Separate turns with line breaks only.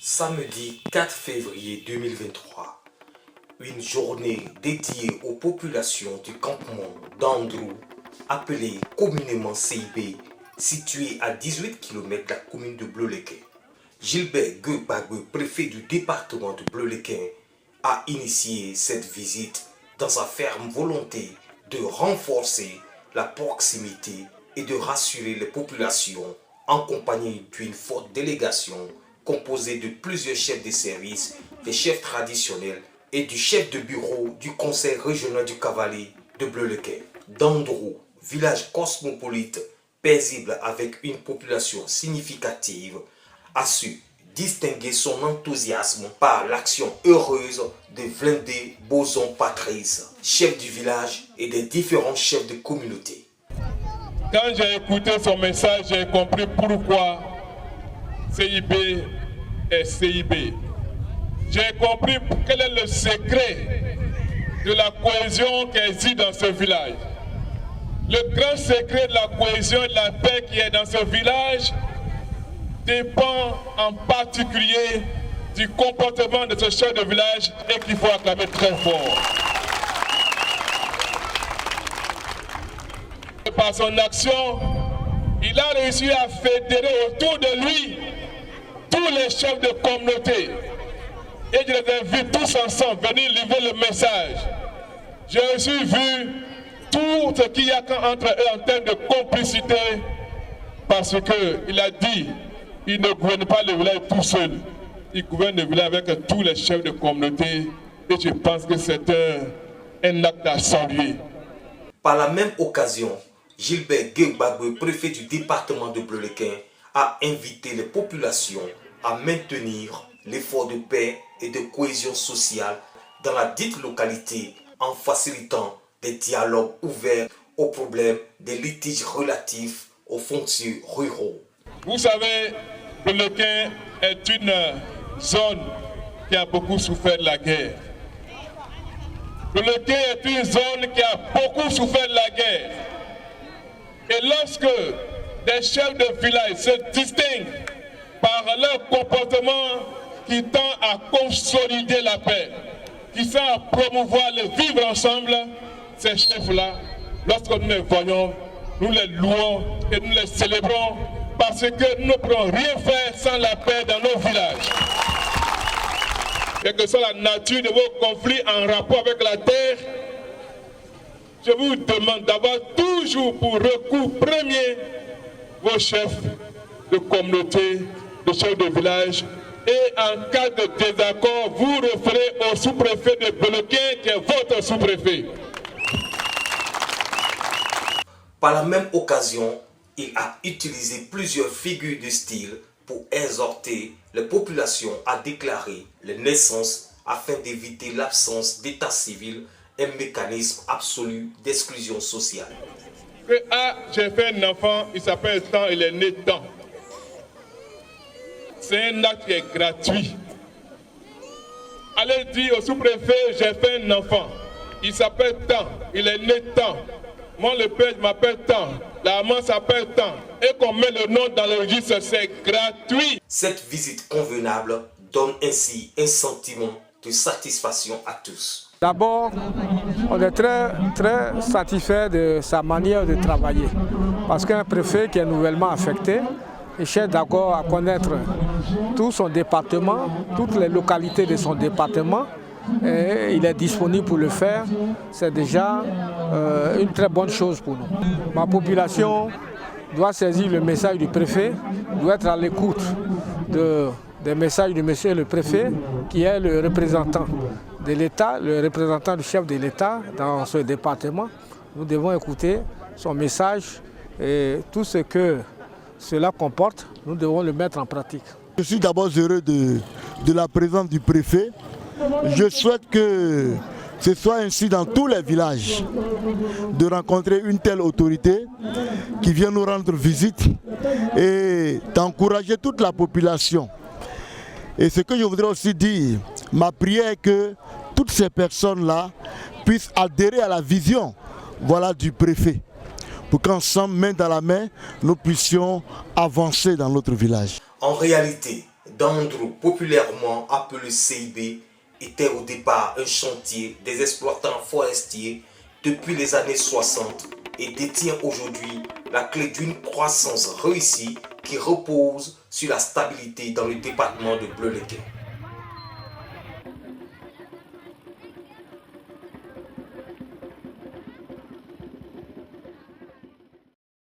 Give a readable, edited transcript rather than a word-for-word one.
Samedi 4 février 2023, une journée dédiée aux populations du campement d'Androu, appelé communément CIB, situé à 18 km de la commune de Bleulequin. Gilbert Gueux-Bagbe, préfet du département de Bleulequin, a initié cette visite dans sa ferme volonté de renforcer la proximité et de rassurer les populations en compagnie d'une forte délégation composée de plusieurs chefs de service, des chefs traditionnels et du chef de bureau du conseil régional du cavalier de Bleulequin. D'Androu, village cosmopolite, paisible avec une population significative, a su distinguer son enthousiasme par l'action heureuse de Vlindé Bozon Patrice, chef du village et des différents chefs de communauté.
Quand j'ai écouté son message, j'ai compris pourquoi CIB est CIB. J'ai compris quel est le secret de la cohésion qui existe dans ce village. Le grand secret de la cohésion et de la paix qui est dans ce village dépend en particulier du comportement de ce chef de village et qu'il faut acclamer très fort. Par son action, il a réussi à fédérer autour de lui tous les chefs de communauté. Et je les invite tous ensemble à venir livrer le message. J'ai aussi vu tout ce qu'il y a entre eux en termes de complicité, parce qu'il a dit qu'il ne gouverne pas le village tout seul. Il gouverne le village avec tous les chefs de communauté. Et je pense que c'est un acte à saluer.
Par la même occasion, Gilbert Gueux-Bagbe, préfet du département de Bleulequin, a invité les populations à maintenir l'effort de paix et de cohésion sociale dans la dite localité en facilitant des dialogues ouverts aux problèmes des litiges relatifs aux fonciers ruraux.
Vous savez, Bleulequin est une zone qui a beaucoup souffert de la guerre. Bleulequin est une zone qui a beaucoup souffert de la guerre. Et lorsque des chefs de village se distinguent par leur comportement qui tend à consolider la paix, qui tend à promouvoir le vivre ensemble, ces chefs-là, lorsque nous les voyons, nous les louons et nous les célébrons parce que nous ne pourrons rien faire sans la paix dans nos villages. Quelle que soit la nature de vos conflits en rapport avec la terre, je vous demande d'avoir toujours pour recours premier vos chefs de communauté, de chefs de village. Et en cas de désaccord, vous référez au sous-préfet de Bleulequin qui est votre sous-préfet.
Par la même occasion, il a utilisé plusieurs figures de style pour exhorter les populations à déclarer les naissances afin d'éviter l'absence d'état civil, un mécanisme absolu d'exclusion sociale.
J'ai fait un enfant, il s'appelle Tant, il est né Tant. C'est un acte qui est gratuit. Allez dire au sous-préfet, j'ai fait un enfant, il s'appelle Tant, il est né Tant. Moi le père, je m'appelle Tant, la maman s'appelle Tant. Et qu'on met le nom dans le registre, c'est gratuit.
Cette visite convenable donne ainsi un sentiment de satisfaction à tous.
D'abord, on est très satisfait de sa manière de travailler. Parce qu'un préfet qui est nouvellement affecté, il cherche d'abord à connaître tout son département, toutes les localités de son département. Et il est disponible pour le faire. C'est déjà une très bonne chose pour nous. Ma population doit saisir le message du préfet, doit être à l'écoute des messages du monsieur le préfet, qui est le représentant de l'État, le représentant du chef de l'État dans ce département. Nous devons écouter son message et tout ce que cela comporte, nous devons le mettre en pratique.
Je suis d'abord heureux de la présence du préfet. Je souhaite que ce soit ainsi dans tous les villages, de rencontrer une telle autorité qui vient nous rendre visite et d'encourager toute la population. Et ce que je voudrais aussi dire, ma prière est que toutes ces personnes-là puissent adhérer à la vision du préfet, pour qu'ensemble, main dans la main, nous puissions avancer dans notre village.
En réalité, d'Andrew, populairement appelé CIB, était au départ un chantier des exploitants forestiers depuis les années 60 et détient aujourd'hui la clé d'une croissance réussie qui repose sur la stabilité dans le département de Bleulequin.